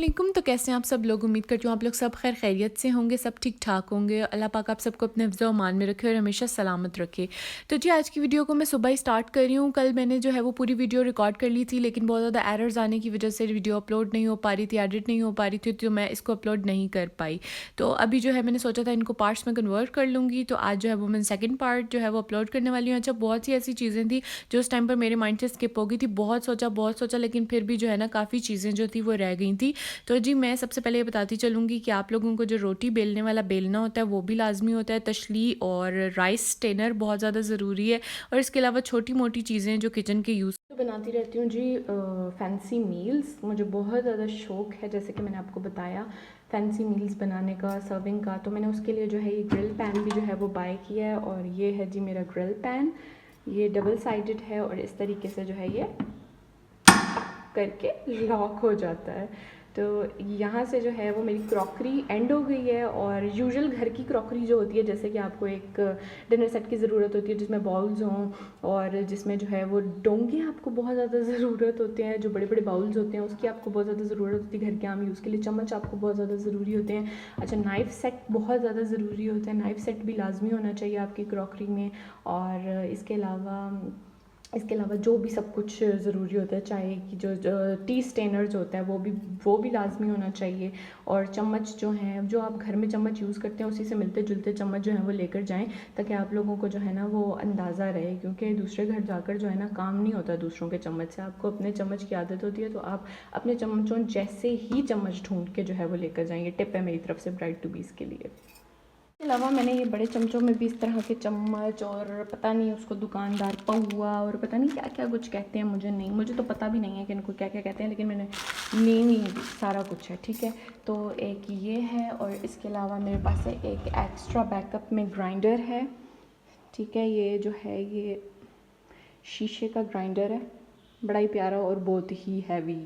वालेकुम। तो कैसे हैं आप सब लोग? उम्मीद करती हूँ आप लोग सब खैर खैरियत से होंगे, सब ठीक ठाक होंगे। अल्लाह पाक आप सबको अपने हिफ्ज़ व अमान में रखे और हमेशा सलामत रखे। तो जी आज की वीडियो को मैं सुबह ही स्टार्ट कर रही हूँ। कल मैंने जो है वो पूरी वीडियो रिकॉर्ड कर ली थी, लेकिन बहुत ज़्यादा एरर्स आने की वजह से वीडियो अपलोड नहीं हो पा रही थी, एडिट नहीं हो पा रही थी, तो मैं इसको अपलोड नहीं कर पाई। तो अभी जो है मैंने सोचा था इनको पार्ट्स में कन्वर्ट कर लूँगी। तो आज जो है वो मैं सेकेंड पार्ट जो है वो अपलोड करने वाली हूँ। अच्छा, बहुत सी ऐसी चीज़ें थी जो उस टाइम पर मेरे माइंड से स्किप हो गई थी। बहुत सोचा, लेकिन फिर भी जो है ना काफ़ी चीज़ें जो थी वो रह गई थी। तो जी मैं सबसे पहले ये बताती चलूँगी कि आप लोगों को जो रोटी बेलने वाला बेलना होता है वो भी लाजमी होता है। तशली और राइस स्टेनर बहुत ज़्यादा ज़रूरी है, और इसके अलावा छोटी मोटी चीज़ें जो किचन के यूज़ तो बनाती रहती हूँ जी। फैंसी मील्स मुझे बहुत ज़्यादा शौक़ है, जैसे कि मैंने आपको बताया फैंसी मील्स बनाने का, सर्विंग का। तो मैंने उसके लिए जो है ये ग्रिल पैन भी जो है वो बाय किया है, और ये है जी मेरा ग्रिल पैन। ये डबल साइडेड है और इस तरीके से जो है ये करके लॉक हो जाता है। तो यहाँ से जो है वो मेरी क्रॉकरी एंड हो गई है। और यूजुअल घर की क्रॉकरी जो होती है, जैसे कि आपको एक डिनर सेट की ज़रूरत होती है जिसमें बाउल्स हों, और जिसमें जो है वो डोंगे आपको बहुत ज़्यादा ज़रूरत होते हैं, जो बड़े बड़े बाउल्स होते हैं उसकी आपको बहुत ज़्यादा ज़रूरत होती है घर के आम यूज़ के लिए। चम्मच आपको बहुत ज़्यादा ज़रूरी होते हैं। अच्छा, नाइफ़ सेट बहुत ज़्यादा ज़रूरी होता है, नाइफ़ सेट भी लाजमी होना चाहिए आपकी क्रॉकरी में। और इसके अलावा जो भी सब कुछ ज़रूरी होता है, चाहे कि जो टी स्टेनर्स होता है वो भी लाजमी होना चाहिए। और चम्मच जो हैं, जो आप घर में चम्मच यूज़ करते हैं उसी से मिलते जुलते चम्मच जो हैं वो लेकर जाएं, ताकि आप लोगों को जो है ना वो अंदाज़ा रहे, क्योंकि दूसरे घर जाकर जो है ना काम नहीं होता दूसरों के चम्मच से। आपको अपने चम्मच की आदत होती है, तो आप अपने चम्मचों जैसे ही चम्मच ढूंढ के जो है वो लेकर जाएंगे। टिप है मेरी तरफ से ब्राइड टू बी के लिए। इसके अलावा मैंने ये बड़े चमचों में भी इस तरह के चम्मच, और पता नहीं उसको दुकानदार पहुआ और पता नहीं क्या क्या कुछ कहते हैं, मुझे तो पता भी नहीं है कि इनको क्या क्या कहते हैं, लेकिन मैंने नेम ही सारा कुछ है, ठीक है। तो एक ये है, और इसके अलावा मेरे पास है एक एक्स्ट्रा बैकअप में ग्राइंडर है, ठीक है। ये जो है ये शीशे का ग्राइंडर है, बड़ा ही प्यारा और बहुत ही हैवी।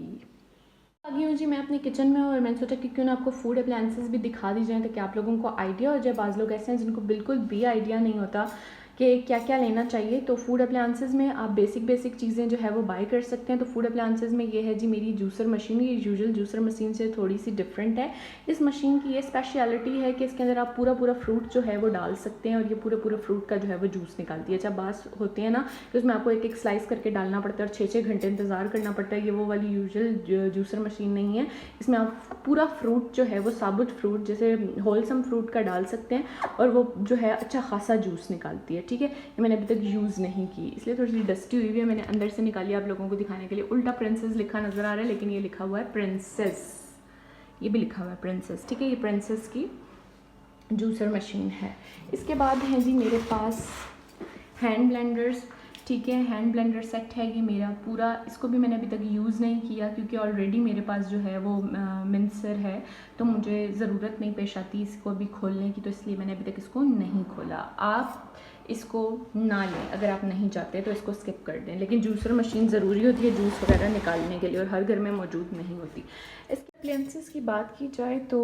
आ गई हूँ जी मैं अपने किचन में, और मैंने सोचा कि क्यों ना आपको फूड अप्लायंसेस भी दिखा दी जाए, ताकि आप लोगों को आइडिया हो जाए। बाज़ लोग ऐसे हैं जिनको बिल्कुल भी आइडिया नहीं होता कि क्या क्या लेना चाहिए। तो फूड अप्लायंसेस में आप बेसिक चीज़ें जो है वो बाय कर सकते हैं। तो फूड अप्लायंसेस में ये है जी मेरी जूसर मशीन। ये यूजुअल जूसर मशीन से थोड़ी सी डिफरेंट है। इस मशीन की ये स्पेशलिटी है कि इसके अंदर आप पूरा फ्रूट जो है वो डाल सकते हैं, और ये पूरे फ्रूट का जो है वो जूस निकालती है। अच्छा, बास होते हैं ना कि उसमें आपको एक स्लाइस करके डालना पड़ता है और 6-6 घंटे इंतज़ार करना पड़ता है। ये वो वाली यूजुअल जूसर मशीन नहीं है। इसमें आप पूरा फ्रूट जो है वो साबुत फ्रूट, जैसे होलसम फ्रूट का डाल सकते हैं, और वो जो है अच्छा खासा जूस निकालती है, ठीक है। ये मैंने अभी तक यूज़ नहीं की, इसलिए थोड़ी सी डस्टी हुई है। मैंने अंदर से निकाली आप लोगों को दिखाने के लिए। उल्टा प्रिंसेस लिखा नज़र आ रहा है, लेकिन ये लिखा हुआ है प्रिंसेस, ये भी लिखा हुआ है प्रिंसेस, ठीक है। ये प्रिंसेस की जूसर मशीन है। इसके बाद है जी मेरे पास हैंड ब्लेंडर्स, ठीक है। हैंड ब्लेंडर सेट है ये मेरा पूरा। इसको भी मैंने अभी तक यूज़ नहीं किया, क्योंकि ऑलरेडी मेरे पास जो है वो मिक्सर है, तो मुझे ज़रूरत नहीं पेश आती इसको अभी खोलने की, तो इसलिए मैंने अभी तक इसको नहीं खोला। आप इसको ना लें, अगर आप नहीं चाहते तो इसको स्किप कर दें, लेकिन जूसर मशीन ज़रूरी होती है जूस वगैरह निकालने के लिए, और हर घर में मौजूद नहीं होती। इसके अप्लायंसेस की बात की जाए तो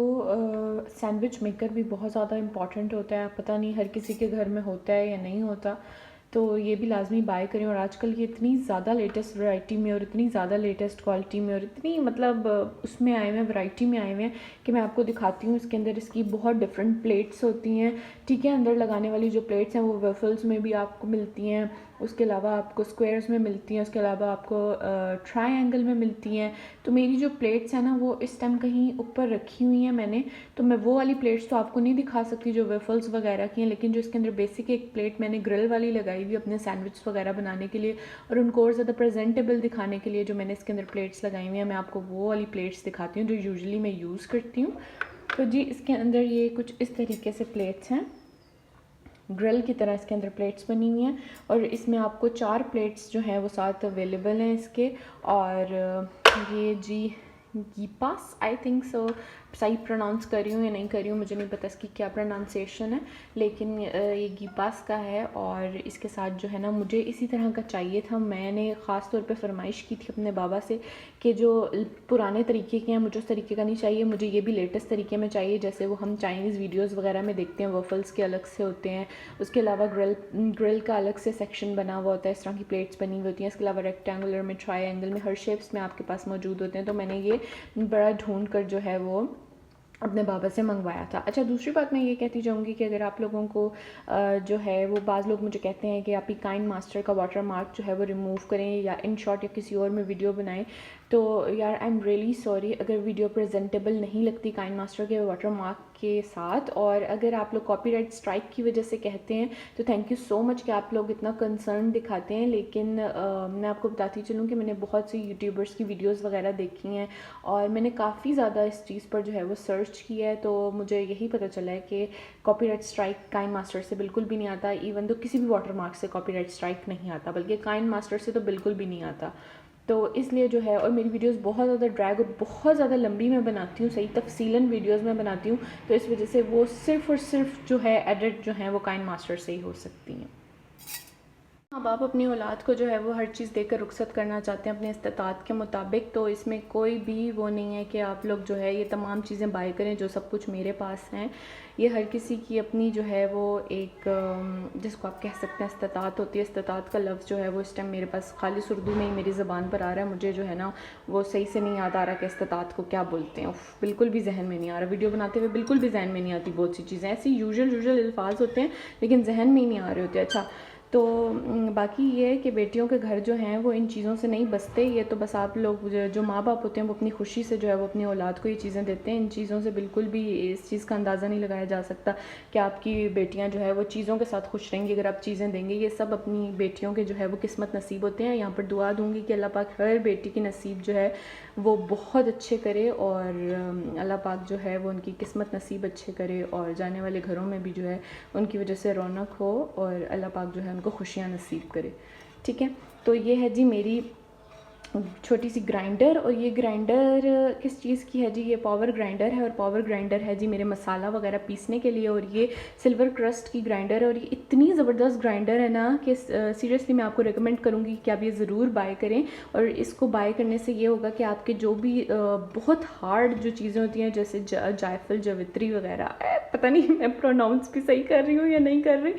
सैंडविच मेकर भी बहुत ज़्यादा इंपॉर्टेंट होता है। पता नहीं हर किसी के घर में होता है या नहीं होता, तो ये भी लाजमी बाय करें। और आजकल ये इतनी ज़्यादा लेटेस्ट वैरायटी में, और इतनी ज़्यादा लेटेस्ट क्वालिटी में, और इतनी मतलब उसमें आए हुए हैं, वैरायटी में आए हुए हैं, कि मैं आपको दिखाती हूँ। इसके अंदर इसकी बहुत डिफरेंट प्लेट्स होती हैं, ठीक है। अंदर लगाने वाली जो प्लेट्स हैं वो वेफल्स में भी आपको मिलती हैं, उसके अलावा आपको स्क्वायर्स में मिलती हैं, उसके अलावा आपको ट्रायंगल में मिलती हैं। तो मेरी जो प्लेट्स हैं ना वो इस टाइम कहीं ऊपर रखी हुई हैं मैंने, तो मैं वो वाली प्लेट्स तो आपको नहीं दिखा सकती जो वेफल्स वगैरह की हैं, लेकिन जो इसके अंदर बेसिक एक प्लेट मैंने ग्रिल वाली लगाई हुई अपने सैंडविच वगैरह बनाने के लिए, और उनको और ज़्यादा प्रेजेंटेबल दिखाने के लिए जो मैंने इसके अंदर प्लेट्स लगाई हुई हैं, मैं आपको वो वाली प्लेट्स दिखाती हूँ जो यूजुअली मैं यूज़ करती हूँ। तो जी इसके अंदर ये कुछ इस तरीके से प्लेट्स हैं, ग्रिल की तरह इसके अंदर प्लेट्स बनी हुई हैं, और इसमें आपको 4 प्लेट्स जो हैं वो साथ अवेलेबल हैं इसके। और ये जी गीपास, आई थिंक सो, सही प्रोनाउंस कर रही हूँ या नहीं कर रही हूँ मुझे नहीं पता इसकी क्या प्रोनाउंसिएशन है, लेकिन ये गीपास का है। और इसके साथ जो है ना मुझे इसी तरह का चाहिए था। मैंने ख़ास तौर पे फरमाइश की थी अपने बाबा से कि जो पुराने तरीके के हैं मुझे उस तरीके का नहीं चाहिए, मुझे ये भी लेटेस्ट तरीके में चाहिए, जैसे वो हम चाइनीज़ वीडियोज़ वगैरह में देखते हैं, वफ़ल्स के अलग से होते हैं, उसके अलावा ग्रिल का अलग से सेक्शन बना हुआ होता है, इस तरह की प्लेट्स बनी हुई होती हैं। इसके अलावा रेक्टेंगुलर में, ट्रायंगल में, हर शेप्स में आपके पास मौजूद होते हैं। तो मैंने ये बड़ा ढूंढ कर जो है वो अपने बाबा से मंगवाया था। अच्छा, दूसरी बात मैं ये कहती जाऊँगी कि अगर आप लोगों को जो है वो बाज़ लोग मुझे कहते हैं कि आप ही काइंड मास्टर का वाटर मार्क जो है वो रिमूव करें या इन शॉर्ट या किसी और में वीडियो बनाएं, तो यार आई एम रियली सॉरी अगर वीडियो प्रेजेंटेबल नहीं लगती काइंड मास्टर के वाटर मार्क के साथ। और अगर आप लोग कॉपीराइट स्ट्राइक की वजह से कहते हैं तो थैंक यू सो मच कि आप लोग इतना कंसर्न दिखाते हैं, लेकिन मैं आपको बताती चलूँ कि मैंने बहुत सी यूट्यूबर्स की वीडियोस वगैरह देखी हैं और मैंने काफ़ी ज़्यादा इस चीज़ पर जो है वो सर्च किया है, तो मुझे यही पता चला है कि कॉपीराइट स्ट्राइक काइंड मास्टर से बिल्कुल भी नहीं आता। इवन तो किसी भी वाटर मार्क से कॉपीराइट स्ट्राइक नहीं आता, बल्कि काइंड मास्टर से तो बिल्कुल भी नहीं आता। तो इसलिए जो है, और मेरी वीडियोस बहुत ज़्यादा ड्रैग और बहुत ज़्यादा लंबी मैं बनाती हूँ, सही तफसीलन वीडियोस में बनाती हूँ, तो इस वजह से वो सिर्फ़ और सिर्फ जो है एडिट जो है वो काइंड मास्टर से ही हो सकती हैं। माँ बाप अपनी औलाद को जो है वो हर चीज़ देकर रुखसत करना चाहते हैं अपने इस्तात के मुताबिक, तो इसमें कोई भी वो नहीं है कि आप लोग जो है ये तमाम चीज़ें बाय करें जो सब कुछ मेरे पास हैं। ये हर किसी की अपनी जो है वो एक जिसको आप कह सकते हैं इस्तात होती है। इस्तात का लफ्ज़ जो है वो इस टाइम मेरे पास खालिस उर्दू में ही मेरी ज़बान पर आ रहा है, मुझे जो है ना वो सही से नहीं याद आ रहा कि इस्तात को क्या बोलते हैं। बिल्कुल भी जहन में नहीं आ रहा, वीडियो बनाते हुए बिल्कुल भी जहन में नहीं आती। बहुत सी चीज़ें ऐसी यूजुअल अल्फाज होते हैं लेकिन जहन में ही नहीं आ रहे होते। अच्छा, तो बाकी ये है कि बेटियों के घर जो हैं वो इन चीज़ों से नहीं बसते। ये तो बस आप लोग जो माँ बाप होते हैं वो अपनी खुशी से जो है वो अपनी औलाद को ये चीज़ें देते हैं। इन चीज़ों से बिल्कुल भी इस चीज़ का अंदाज़ा नहीं लगाया जा सकता कि आपकी बेटियां जो है वो चीज़ों के साथ खुश रहेंगी अगर आप चीज़ें देंगे। ये सब अपनी बेटियों के जो है वो किस्मत नसीब होते हैं। यहाँ पर दुआ दूँगी कि अल्लाह पाक हर बेटी की नसीब जो है वो बहुत अच्छे करे और अल्लाह पाक जो है वो उनकी किस्मत नसीब अच्छे करे और जाने वाले घरों में भी जो है उनकी वजह से रौनक हो और अल्लाह पाक जो है उनको खुशियाँ नसीब करे। ठीक है, तो ये है जी मेरी छोटी सी ग्राइंडर। और ये ग्राइंडर किस चीज़ की है जी? ये पावर ग्राइंडर है और पावर ग्राइंडर है जी मेरे मसाला वगैरह पीसने के लिए। और ये सिल्वर क्रस्ट की ग्राइंडर है और ये इतनी ज़बरदस्त ग्राइंडर है ना कि सीरियसली मैं आपको रिकमेंड करूँगी कि आप ये ज़रूर बाय करें। और इसको बाय करने से ये होगा कि आपके जो भी बहुत हार्ड जो चीज़ें होती हैं जैसे जायफल जवित्री वगैरह, पता नहीं मैं प्रोनाउंस भी सही कर रही हूँ या नहीं कर रही,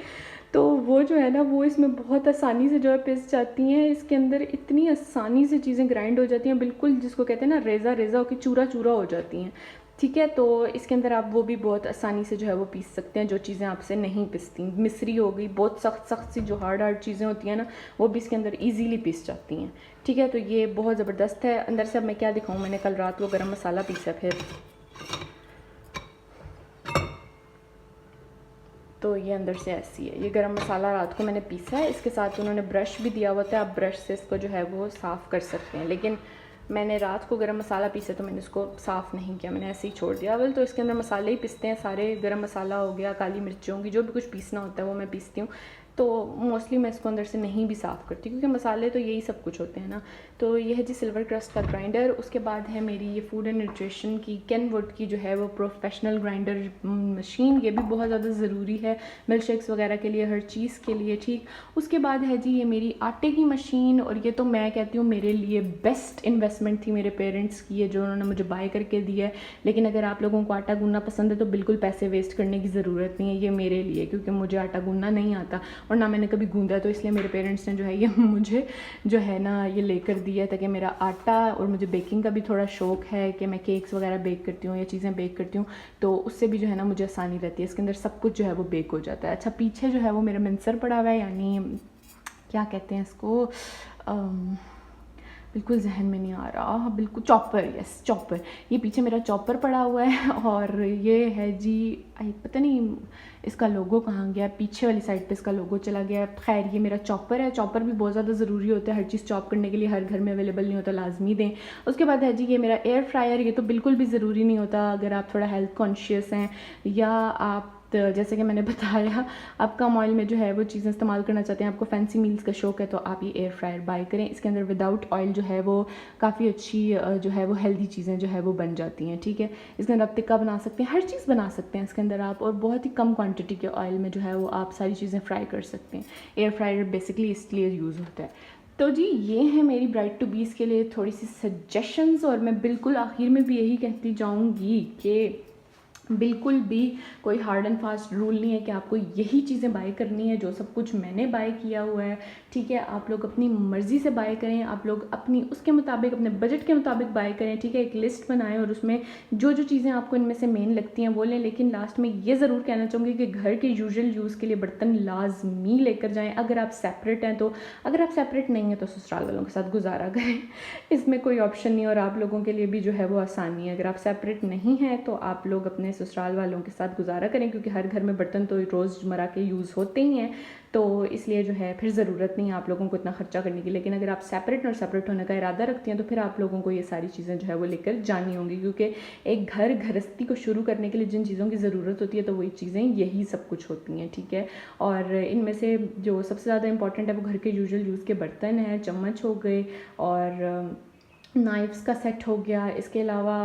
तो वो जो है ना वो इसमें बहुत आसानी से जो है पिस जाती हैं। इसके अंदर इतनी आसानी से चीज़ें ग्राइंड हो जाती हैं, बिल्कुल जिसको कहते हैं ना रेज़ा रेज़ा होकर चूरा चूरा हो जाती हैं। ठीक है, तो इसके अंदर आप वो भी बहुत आसानी से जो है वो पीस सकते हैं जो चीज़ें आपसे नहीं पिसती। मिस्री हो गई, बहुत सख्त सी जो हार्ड चीज़ें होती हैं ना वो भी इसके अंदर ईजीली पिस जाती हैं। ठीक है, तो ये बहुत ज़बरदस्त है। अंदर से अब मैं क्या दिखाऊँ, मैंने कल रात को गरम मसाला पीसा, फिर तो ये अंदर से ऐसी है। ये गरम मसाला रात को मैंने पीसा है, इसके साथ उन्होंने ब्रश भी दिया हुआ था, आप ब्रश से इसको जो है वो साफ़ कर सकते हैं। लेकिन मैंने रात को गरम मसाला पीसा तो मैंने इसको साफ़ नहीं किया, मैंने ऐसे ही छोड़ दिया। अवल तो इसके अंदर मसाले ही पिसते हैं सारे, गरम मसाला हो गया, काली मिर्चों की जो भी कुछ पीसना होता है वो मैं पीसती हूँ। तो मोस्टली मैं इसको अंदर से नहीं भी साफ़ करती क्योंकि मसाले तो यही सब कुछ होते हैं ना। तो ये है जी सिल्वर क्रस्ट का ग्राइंडर। उसके बाद है मेरी ये फूड एंड न्यूट्रिशन की केनवुड की जो है वो प्रोफेशनल ग्राइंडर मशीन। ये भी बहुत ज़्यादा ज़रूरी है मिल्क शेक्स वगैरह के लिए, हर चीज़ के लिए। ठीक, उसके बाद है जी ये मेरी आटे की मशीन। और ये तो मैं कहती हूँ मेरे लिए बेस्ट इन्वेस्टमेंट थी मेरे पेरेंट्स की, ये जो उन्होंने मुझे बाय करके दिया है। लेकिन अगर आप लोगों को आटा गूंदना पसंद है तो बिल्कुल पैसे वेस्ट करने की ज़रूरत नहीं है ये मेरे लिए, क्योंकि मुझे आटा गूंदना नहीं आता और ना मैंने कभी गूंदा, तो इसलिए मेरे पेरेंट्स ने जो है ये मुझे जो है ना ये लेकर दिया ताकि मेरा आटा, और मुझे बेकिंग का भी थोड़ा शौक़ है कि मैं केक्स वगैरह बेक करती हूँ या चीज़ें बेक करती हूँ, तो उससे भी जो है ना मुझे आसानी रहती है। इसके अंदर सब कुछ जो है वो बेक हो जाता है। अच्छा, पीछे जो है वो मेरा मिक्सर पड़ा हुआ है, यानी क्या कहते हैं इसको, बिल्कुल जहन में नहीं आ रहा, बिल्कुल चॉपर, यस चॉपर। ये पीछे मेरा चॉपर पड़ा हुआ है और ये है जी पता नहीं इसका लोगो कहाँ गया, पीछे वाली साइड पे इसका लोगो चला गया। खैर ये मेरा चॉपर है। चॉपर भी बहुत ज़्यादा ज़रूरी होता है, हर चीज़ चॉप करने के लिए हर घर में अवेलेबल नहीं होता, लाजमी दें। उसके बाद है जी ये मेरा एयर फ्रायर। ये तो बिल्कुल भी ज़रूरी नहीं होता अगर आप थोड़ा हेल्थ कॉन्शियस हैं या आप जैसे कि मैंने बताया आप कम ऑयल में जो है वो चीज़ें इस्तेमाल करना चाहते हैं, आपको फैंसी मील्स का शौक है, तो आप ये एयर फ्रायर बाय करें। इसके अंदर विदाउट ऑयल जो है वो काफ़ी अच्छी जो है वो हेल्दी चीज़ें जो है वो बन जाती हैं। ठीक है, इसके अंदर आप टिक्का बना सकते हैं, हर चीज़ बना सकते हैं इसके अंदर आप, और बहुत ही कम क्वान्टिटी के ऑयल में जो है वो आप सारी चीज़ें फ्राई कर सकते हैं। एयर फ्रायर बेसिकली इसलिए यूज़ होता है। तो जी ये है मेरी ब्राइड टू बीज़ के लिए थोड़ी सी सजेशंस। और मैं बिल्कुल आखिर में भी यही कहती जाऊँगी कि बिल्कुल भी कोई हार्ड एंड फास्ट रूल नहीं है कि आपको यही चीज़ें बाय करनी है, जो सब कुछ मैंने बाय किया हुआ है, ठीक है। आप लोग अपनी मर्ज़ी से बाय करें, आप लोग अपनी उसके मुताबिक, अपने बजट के मुताबिक बाय करें, ठीक है। एक लिस्ट बनाएं और उसमें जो जो चीज़ें आपको इनमें से मेन लगती हैं वो लें। लेकिन लास्ट में ये ज़रूर कहना चाहूँगी कि घर के यूजुअल यूज़ के लिए बर्तन लाजमी लेकर जाएँ, अगर आप सेपरेट हैं तो। अगर आप सेपरेट नहीं हैं तो ससुराल वालों के साथ गुजारा करें, इसमें कोई ऑप्शन नहीं। और आप लोगों के लिए भी जो है वो आसानी है, अगर आप सेपरेट नहीं हैं तो आप लोग अपने ससुराल वालों के साथ गुजारा करें, क्योंकि हर घर में बर्तन तो रोज़मर्रा के यूज़ होते ही हैं, तो इसलिए जो है फिर ज़रूरत नहीं है आप लोगों को इतना खर्चा करने की। लेकिन अगर आप सेपरेट होने का इरादा रखती हैं तो फिर आप लोगों को ये सारी चीज़ें जो है वो लेकर जानी होंगी, क्योंकि एक घर गृहस्थी को शुरू करने के लिए जिन चीज़ों की ज़रूरत होती है तो वही चीज़ें यही सब कुछ होती हैं, ठीक है। और इनमें से जो सबसे ज़्यादा इंपॉर्टेंट है वो घर के यूजुअल यूज़ के बर्तन हैं, चम्मच हो गए और नाइफ्स का सेट हो गया। इसके अलावा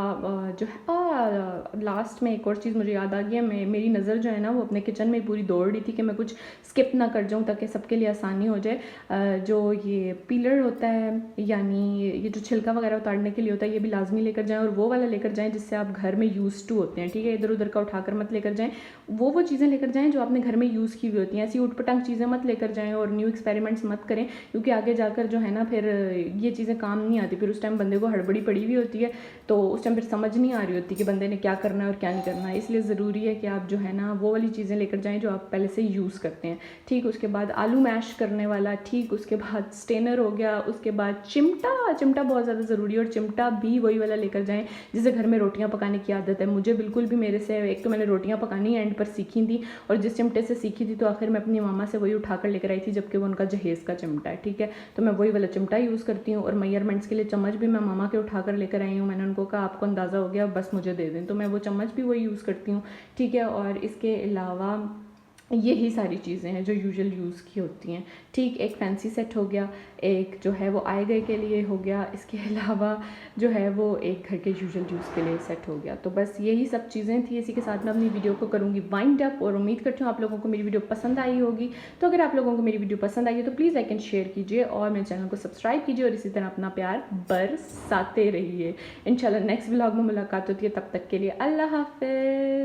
जो है लास्ट में एक और चीज़ मुझे याद आ गई है, मेरी नज़र जो है ना वो अपने किचन में पूरी दौड़ रही थी कि मैं कुछ स्किप ना कर जाऊँ ताकि सबके लिए आसानी हो जाए। जो ये पीलर होता है, यानी ये जो छिलका वगैरह उतारने के लिए होता है, ये भी लाजमी लेकर जाएँ, और वो वाला लेकर जाएँ जिससे आप घर में यूज़ टू होते हैं, ठीक है। इधर उधर का उठाकर मत लेकर जाएँ, वो चीज़ें लेकर जाएँ जो आपने घर में यूज़ की हुई होती हैं। ऐसी उटपटांग चीज़ें मत लेकर जाएँ और न्यू एक्सपेरिमेंट्स मत करें, क्योंकि आगे जाकर जो है ना फिर ये चीज़ें काम नहीं आती। फिर उस टाइम बंदे को हड़बड़ी पड़ी हुई होती है, तो उस टाइम फिर समझ नहीं आ रही होती कि बंदे ने क्या करना है और क्या नहीं करना है। इसलिए ज़रूरी है कि आप जो है ना वो वाली चीज़ें लेकर जाएँ जो आप पहले से यूज़ करते हैं, ठीक। उसके बाद आलू मैश करने वाला, ठीक। उसके बाद स्टेनर हो गया। उसके बाद चिमटा बहुत ज़्यादा ज़रूरी है, और चिमटा भी वही वाला लेकर जाएँ जिसे घर में रोटियाँ पकाने की आदत है। मुझे बिल्कुल भी मेरे से, एक तो मैंने रोटियाँ पकानी एंड पर सीखी थी, और जिस चिमटे से सीखी थी तो आखिर मैं अपनी मामा से वही उठा कर लेकर आई थी, जबकि वो उनका जहेज़ का चिमटा है, ठीक है। तो मैं वही वाला चिमटा यूज़ करती हूँ। और मेजरमेंट्स के लिए चम्मच भी मैं मामा के उठा कर लेकर आई हूँ। मैंने उनको कहा आपको अंदाज़ा हो गया, बस मुझे दे दें, तो मैं वो चम्मच भी वही यूज़ करती हूँ, ठीक है। और इसके अलावा यही सारी चीज़ें हैं जो यूजुअल यूज़ की होती हैं, ठीक। एक फैंसी सेट हो गया, एक जो है वो आए गए के लिए हो गया, इसके अलावा जो है वो एक घर के यूजुअल यूज़ के लिए सेट हो गया। तो बस यही सब चीज़ें थी। इसी के साथ मैं अपनी वीडियो को करूँगी वाइंड अप, और उम्मीद करती हूँ आप लोगों को मेरी वीडियो पसंद आई होगी। तो अगर आप लोगों को मेरी वीडियो पसंद आई है तो प्लीज़ लाइक एंड शेयर कीजिए, और मेरे चैनल को सब्सक्राइब कीजिए, और इसी तरह अपना प्यार बरसाते रहिए। इंशाल्लाह नेक्स्ट व्लॉग में मुलाकात होती है, तब तक के लिए अल्लाह हाफ़िज़।